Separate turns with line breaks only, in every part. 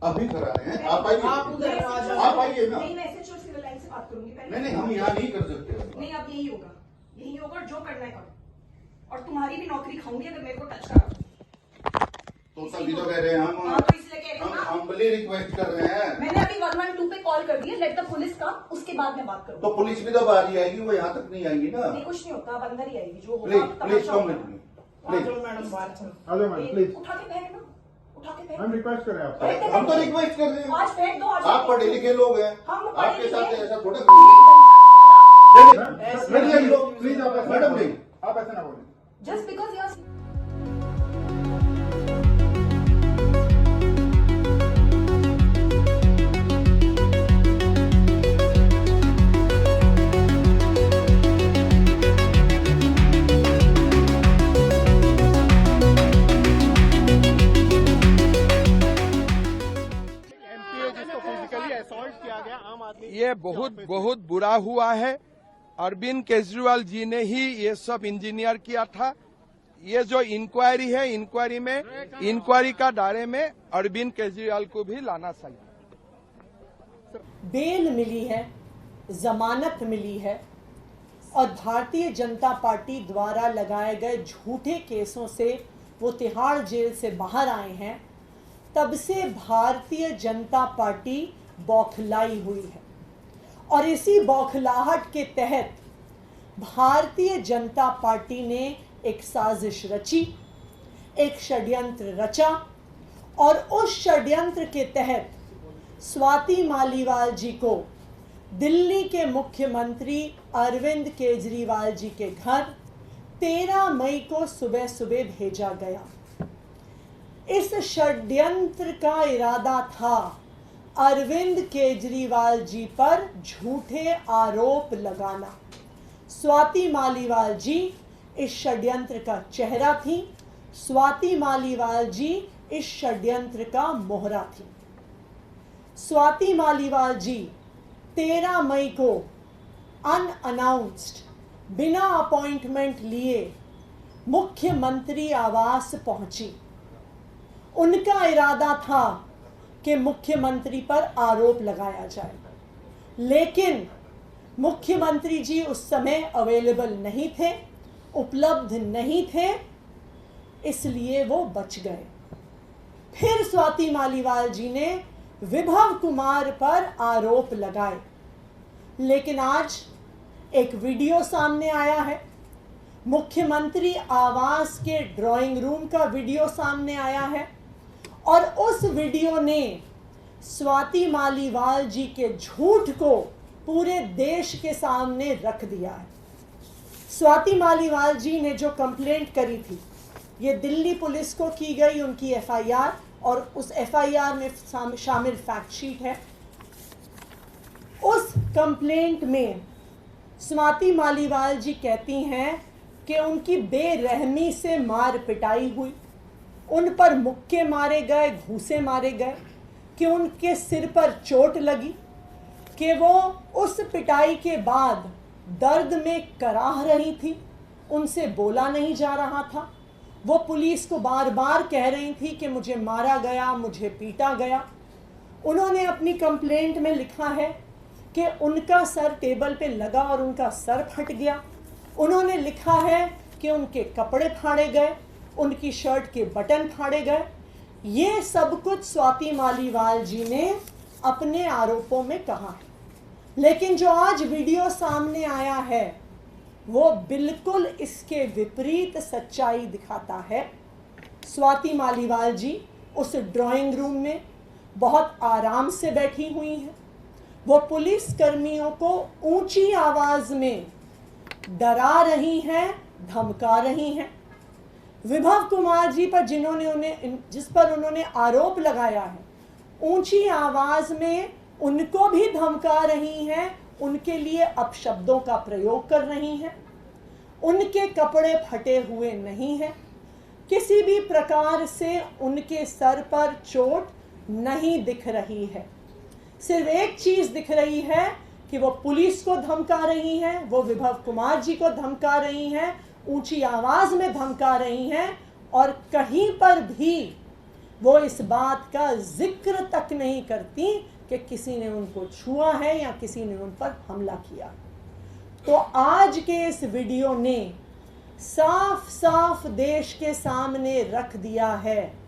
अभी करा रहे हैं, आप आइए, आप आइए ना।
नहीं, मैं एसएचओ सिविल लाइन से बात करूंगी पहले।
नहीं, हम यहाँ नहीं कर सकते।
नहीं, अब यही होगा और जो करना है करो, और तुम्हारी भी नौकरी खाऊंगी अगर मेरे को टच करा।
तो तभी तो कह रहे हैं हम।
हाँ, तो इसलिए कह रहे हैं ना,
हम्बली रिक्वेस्ट कर रहे हैं।
मैंने अभी 112 पे कॉल कर दी है, लेट द पुलिस का, उसके बाद मैं बात करूँ।
तो पुलिस भी तो बाहर ही आएगी, वो यहाँ तक नहीं आएगी ना।
नहीं, कुछ नहीं होता, अब अंदर ही आएगी जो होगा।
Please come with me, please.
Madam बात आ जाओ मैडम प्लीज।
उठा के फेंक ना, उठा के फेंक।
हम रिक्वेस्ट कर रहे हैं आपसे।
हम तो रिक्वेस्ट कर रहे हैं।
आज फेंक दो, आज
आप पढ़े लिखे लोग हैं,
हम पढ़े
आपके साथ
लिखे।
ऐसा थोड़ा।
प्लीज आप ऐसा
मैडम
ना
नहीं,
आप ऐसा ना बोलें।
जस्ट बिकॉज यू आर
ये बहुत बुरा हुआ है। अरविंद केजरीवाल जी ने ही ये सब इंजीनियर किया था। ये जो इंक्वायरी है, इंक्वायरी का दायरे में अरविंद केजरीवाल को भी लाना चाहिए।
बेल मिली है, जमानत मिली है और भारतीय जनता पार्टी द्वारा लगाए गए झूठे केसों से वो तिहाड़ जेल से बाहर आए हैं, तब से भारतीय जनता पार्टी बौखलाई हुई है। और इसी बौखलाहट के तहत भारतीय जनता पार्टी ने एक साजिश रची, एक षड्यंत्र रचा और उस षड्यंत्र के तहत स्वाति मालीवाल जी को दिल्ली के मुख्यमंत्री अरविंद केजरीवाल जी के घर 13 मई को सुबह सुबह भेजा गया। इस षड्यंत्र का इरादा था अरविंद केजरीवाल जी पर झूठे आरोप लगाना। स्वाति मालीवाल जी इस षड्यंत्र का चेहरा थी, स्वाति मालीवाल जी इस षड्यंत्र का मोहरा थी। स्वाति मालीवाल जी 13 मई को अनअनाउंस्ड, बिना अपॉइंटमेंट लिए मुख्यमंत्री आवास पहुंची। उनका इरादा था कि मुख्यमंत्री पर आरोप लगाया जाए, लेकिन मुख्यमंत्री जी उस समय अवेलेबल नहीं थे, उपलब्ध नहीं थे, इसलिए वो बच गए। फिर स्वाति मालीवाल जी ने विभव कुमार पर आरोप लगाए, लेकिन आज एक वीडियो सामने आया है, मुख्यमंत्री आवास के ड्राइंग रूम का वीडियो सामने आया है और उस वीडियो ने स्वाति मालीवाल जी के झूठ को पूरे देश के सामने रख दिया है। स्वाति मालीवाल जी ने जो कंप्लेंट करी थी, ये दिल्ली पुलिस को की गई उनकी एफआईआर, और उस एफआईआर में शामिल फैक्ट शीट है। उस कंप्लेंट में स्वाति मालीवाल जी कहती हैं कि उनकी बेरहमी से मार पिटाई हुई, उन पर मुक्के मारे गए, घूंसे मारे गए, कि उनके सिर पर चोट लगी, कि वो उस पिटाई के बाद दर्द में कराह रही थी, उनसे बोला नहीं जा रहा था। वो पुलिस को बार बार कह रही थी कि मुझे मारा गया, मुझे पीटा गया। उन्होंने अपनी कंप्लेंट में लिखा है कि उनका सर टेबल पे लगा और उनका सर फट गया। उन्होंने लिखा है कि उनके कपड़े फाड़े गए, उनकी शर्ट के बटन फाड़े गए। ये सब कुछ स्वाति मालीवाल जी ने अपने आरोपों में कहा है, लेकिन जो आज वीडियो सामने आया है वो बिल्कुल इसके विपरीत सच्चाई दिखाता है। स्वाति मालीवाल जी उस ड्राइंग रूम में बहुत आराम से बैठी हुई हैं। वो पुलिस कर्मियों को ऊंची आवाज में डरा रही हैं, धमका रही हैं। विभव कुमार जी पर जिस पर उन्होंने आरोप लगाया है, ऊंची आवाज में उनको भी धमका रही हैं, उनके लिए अपशब्दों का प्रयोग कर रही हैं। उनके कपड़े फटे हुए नहीं हैं, किसी भी प्रकार से उनके सर पर चोट नहीं दिख रही है। सिर्फ एक चीज दिख रही है कि वो पुलिस को धमका रही हैं, वो विभव कुमार जी को धमका रही हैं, ऊंची आवाज में धमका रही हैं, और कहीं पर भी वो इस बात का जिक्र तक नहीं करती कि किसी ने उनको छुआ है या किसी ने उन पर हमला किया। तो आज के इस वीडियो ने साफ साफ देश के सामने रख दिया है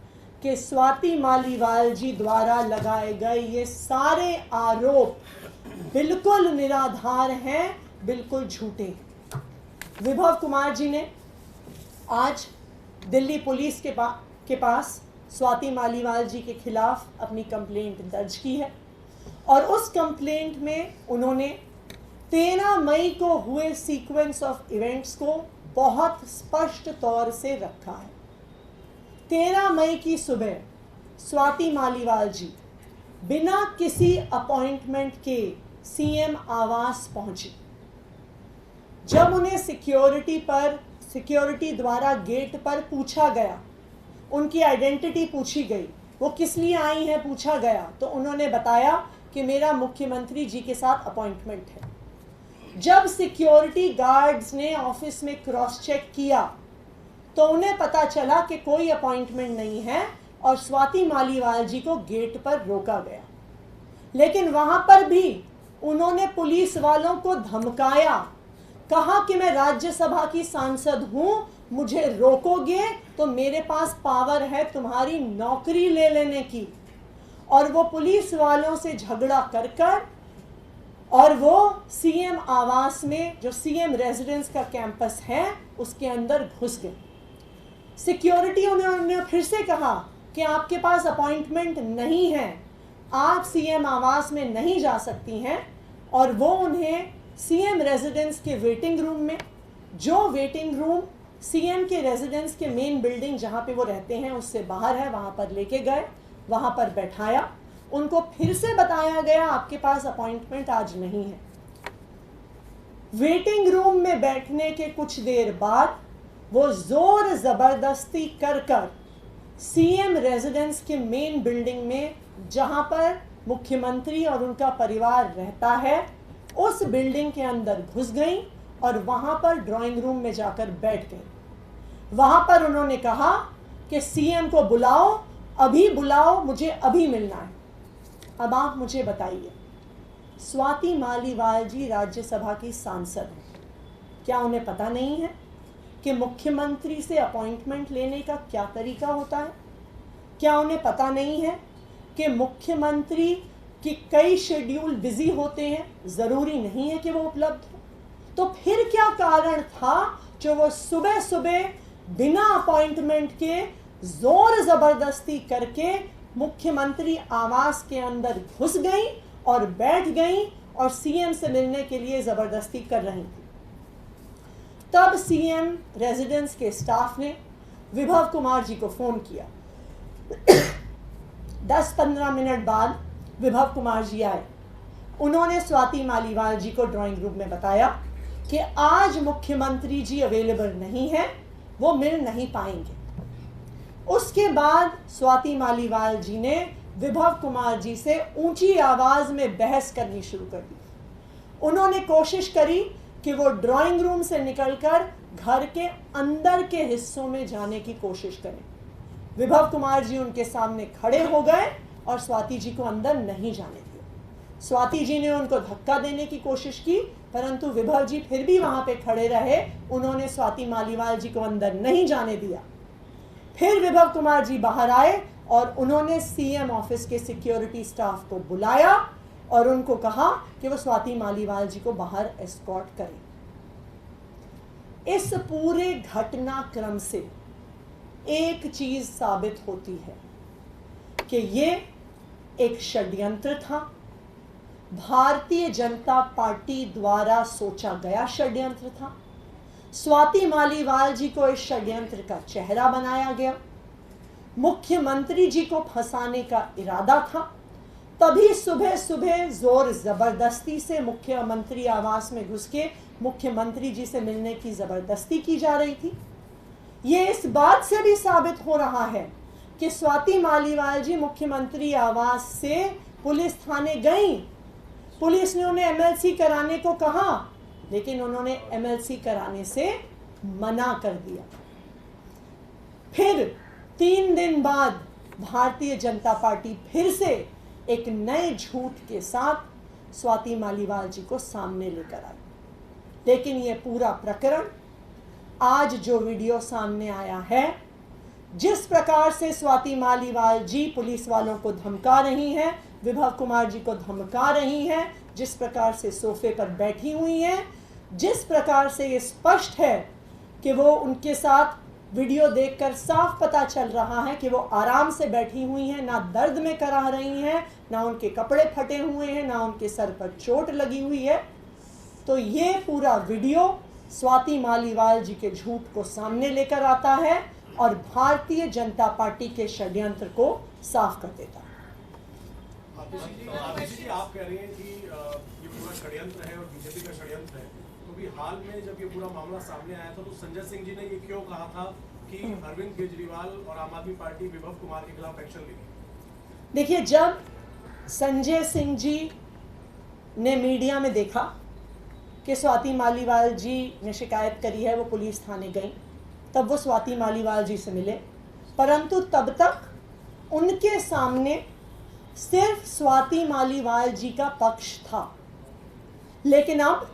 कि स्वाति मालीवाल जी द्वारा लगाए गए ये सारे आरोप बिल्कुल निराधार हैं, बिल्कुल झूठे हैं। विभव कुमार जी ने आज दिल्ली पुलिस के पास स्वाति मालीवाल जी के खिलाफ अपनी कंप्लेंट दर्ज की है और उस कंप्लेंट में उन्होंने 13 मई को हुए सीक्वेंस ऑफ इवेंट्स को बहुत स्पष्ट तौर से रखा है। 13 मई की सुबह स्वाति मालीवाल जी बिना किसी अपॉइंटमेंट के सीएम आवास पहुंची। जब उन्हें सिक्योरिटी द्वारा गेट पर पूछा गया, उनकी आइडेंटिटी पूछी गई, वो किस लिए आई हैं पूछा गया, तो उन्होंने बताया कि मेरा मुख्यमंत्री जी के साथ अपॉइंटमेंट है। जब सिक्योरिटी गार्ड्स ने ऑफिस में क्रॉस चेक किया तो उन्हें पता चला कि कोई अपॉइंटमेंट नहीं है और स्वाति मालीवाल जी को गेट पर रोका गया। लेकिन वहां पर भी उन्होंने पुलिस वालों को धमकाया, कहा कि मैं राज्यसभा की सांसद हूं, मुझे रोकोगे तो मेरे पास पावर है तुम्हारी नौकरी ले लेने की। और वो पुलिस वालों से झगड़ा कर और वो सीएम आवास में, जो सीएम रेजिडेंस का कैंपस है, उसके अंदर घुस गए। सिक्योरिटी उन्होंने फिर से कहा कि आपके पास अपॉइंटमेंट नहीं है, आप सीएम आवास में नहीं जा सकती हैं। और वो उन्हें सीएम रेजिडेंस के वेटिंग रूम में, जो वेटिंग रूम सीएम के रेजिडेंस के मेन बिल्डिंग जहाँ पे वो रहते हैं उससे बाहर है, वहाँ पर लेके गए, वहाँ पर बैठाया। उनको फिर से बताया गया आपके पास अपॉइंटमेंट आज नहीं है। वेटिंग रूम में बैठने के कुछ देर बाद वो जोर जबरदस्ती कर सीएम रेजिडेंस के मेन बिल्डिंग में, जहां पर मुख्यमंत्री और उनका परिवार रहता है, उस बिल्डिंग के अंदर घुस गई और वहां पर ड्राइंग रूम में जाकर बैठ गई। वहां पर उन्होंने कहा कि सीएम को बुलाओ, अभी बुलाओ, मुझे अभी मिलना है। अब आप मुझे बताइए, स्वाति मालीवाल जी राज्यसभा की सांसद हैं, क्या उन्हें पता नहीं है कि मुख्यमंत्री से अपॉइंटमेंट लेने का क्या तरीका होता है? क्या उन्हें पता नहीं है कि मुख्यमंत्री की कई शेड्यूल बिजी होते हैं, ज़रूरी नहीं है कि वो उपलब्ध हो? तो फिर क्या कारण था जो वो सुबह सुबह बिना अपॉइंटमेंट के जोर ज़बरदस्ती करके मुख्यमंत्री आवास के अंदर घुस गई और बैठ गई और सीएम से मिलने के लिए ज़बरदस्ती कर रही थी? तब सीएम रेजिडेंस के स्टाफ ने विभव कुमार जी को फ़ोन किया। 10-15 मिनट बाद विभव कुमार जी आए। उन्होंने स्वाति मालीवाल जी को ड्राइंग रूम में बताया कि आज मुख्यमंत्री जी अवेलेबल नहीं है, वो मिल नहीं पाएंगे। उसके बाद स्वाति मालीवाल जी ने विभव कुमार जी से ऊंची आवाज में बहस करनी शुरू कर दी। उन्होंने कोशिश करी कि वो ड्राइंग रूम से निकलकर घर के अंदर के हिस्सों में जाने की कोशिश करें। विभव कुमार जी उनके सामने खड़े हो गए और स्वाति जी को अंदर नहीं जाने दिया। स्वाति जी ने उनको धक्का देने की कोशिश की, परंतु विभव जी फिर भी वहां पे खड़े रहे। उन्होंने स्वाति मालीवाल जी को अंदर नहीं जाने दिया। फिर विभव कुमार जी बाहर आए और उन्होंने सीएम ऑफिस के सिक्योरिटी स्टाफ को बुलाया और उनको कहा कि वो स्वाति मालीवाल जी को बाहर एस्कॉर्ट करें। इस पूरे घटनाक्रम से एक चीज साबित होती है कि ये एक षड्यंत्र था, भारतीय जनता पार्टी द्वारा सोचा गया षड्यंत्र था। स्वाति मालीवाल जी को इस षड्यंत्र का चेहरा बनाया गया। मुख्यमंत्री जी को फंसाने का इरादा था। तभी सुबह सुबह जोर जबरदस्ती से मुख्यमंत्री आवास में घुस के मुख्यमंत्री जी से मिलने की जबरदस्ती की जा रही थी। ये इस बात से भी साबित हो रहा है कि स्वाति मालीवाल जी मुख्यमंत्री आवास से पुलिस थाने गई। पुलिस ने उन्हें एमएलसी कराने को कहा, लेकिन उन्होंने एमएलसी कराने से मना कर दिया। फिर 3 दिन बाद भारतीय जनता पार्टी फिर से एक नए झूठ के साथ स्वाति मालीवाल जी को सामने लेकर आई। लेकिन ये पूरा प्रकरण, आज जो वीडियो सामने आया है, जिस प्रकार से स्वाति मालीवाल जी पुलिस वालों को धमका रही हैं, विभव कुमार जी को धमका रही हैं, जिस प्रकार से सोफे पर बैठी हुई हैं, जिस प्रकार से ये स्पष्ट है कि वो उनके साथ वीडियो देखकर साफ पता चल रहा है कि वो आराम से बैठी हुई हैं, ना दर्द में कराह रही हैं, ना उनके कपड़े फटे हुए हैं, ना उनके सर पर चोट लगी हुई है। तो ये पूरा वीडियो स्वाति मालीवाल जी के झूठ को सामने लेकर आता है और भारतीय जनता पार्टी के षड्यंत्र को साफ कर देता है।
आतिशी जी, आप कह रही हैं कि ये पूरा षड्यंत्र है और बीजेपी का षड्यंत्र है, तो भी हाल में जब ये पूरा मामला सामने आया था तो संजय सिंह जी ने ये क्यों कहा था कि अरविंद केजरीवाल और आम आदमी पार्टी विभव कुमार के खिलाफ एक्शन लेगी?
देखिए, जब संजय सिंह जी ने मीडिया में देखा कि स्वाति मालीवाल जी ने शिकायत करी है, वो पुलिस थाने गई, तब वो स्वाति मालीवाल जी से मिले, परंतु तब तक उनके सामने सिर्फ स्वाति मालीवाल जी का पक्ष था। लेकिन अब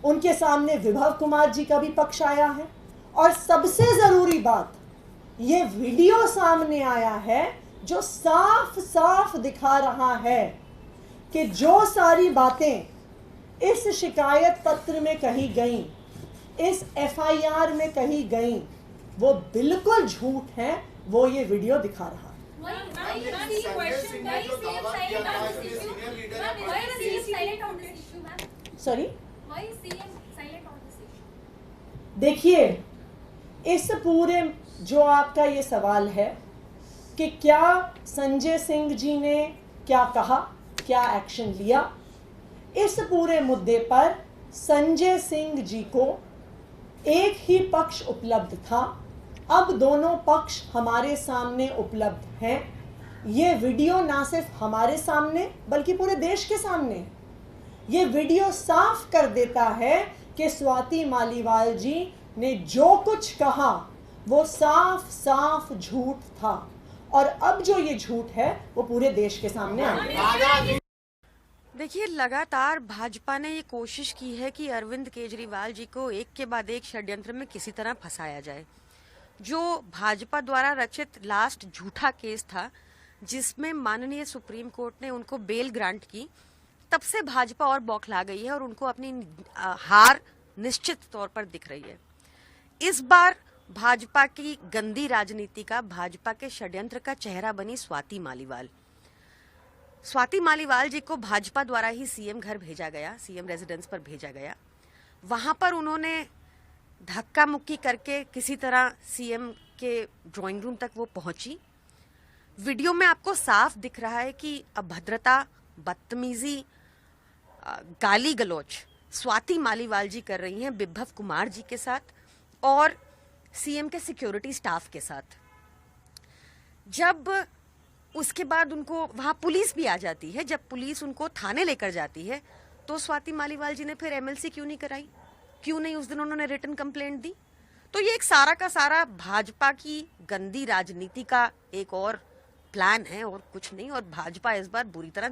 उनके सामने विभव कुमार जी का भी पक्ष आया है और सबसे जरूरी बात, ये वीडियो सामने आया है जो साफ साफ दिखा रहा है कि जो सारी बातें इस शिकायत पत्र में कही गई, इस एफआईआर में कही गई, वो बिल्कुल झूठ है। वो ये वीडियो दिखा रहा है। सॉरी, देखिए, इस पूरे जो आपका ये सवाल है कि क्या संजय सिंह जी ने क्या कहा, क्या एक्शन लिया, इस पूरे मुद्दे पर संजय सिंह जी को एक ही पक्ष उपलब्ध था। अब दोनों पक्ष हमारे सामने उपलब्ध हैं। ये वीडियो ना सिर्फ हमारे सामने बल्कि पूरे देश के सामने है। ये वीडियो साफ कर देता है कि स्वाति मालीवाल जी ने जो कुछ कहा वो साफ साफ झूठ था और अब जो ये झूठ है वो पूरे देश के सामने आया।
देखिए, लगातार भाजपा ने ये कोशिश की है कि अरविंद केजरीवाल जी को एक के बाद एक षड्यंत्र में किसी तरह फंसाया जाए। जो भाजपा द्वारा रचित लास्ट झूठा केस था, जिसमें माननीय सुप्रीम कोर्ट ने उनको बेल ग्रांट की, तब से भाजपा और बौखला गई है और उनको अपनी हार निश्चित तौर पर दिख रही है। इस बार भाजपा की गंदी राजनीति का, भाजपा के षड्यंत्र का चेहरा बनी स्वाति मालीवाल। स्वाति मालीवाल जी को भाजपा द्वारा ही सीएम घर भेजा गया, सीएम रेजिडेंस पर भेजा गया। वहां पर उन्होंने धक्का मुक्की करके किसी तरह सीएम के ड्राइंग रूम तक वो पहुंची। वीडियो में आपको साफ दिख रहा है कि अभद्रता, बदतमीजी, गाली गलौच स्वाति मालीवाल जी कर रही हैं विभव कुमार जी के साथ और सीएम के सिक्योरिटी स्टाफ के साथ। जब उसके बाद उनको वहां पुलिस भी आ जाती है, जब पुलिस उनको थाने लेकर जाती है, तो स्वाति मालीवाल जी ने फिर एमएलसी क्यों नहीं कराई? क्यों नहीं उस दिन उन्होंने रिटन कंप्लेंट दी? तो ये एक सारा का सारा भाजपा की गंदी राजनीति का एक और प्लान है और कुछ नहीं। और भाजपा इस बार बुरी तरह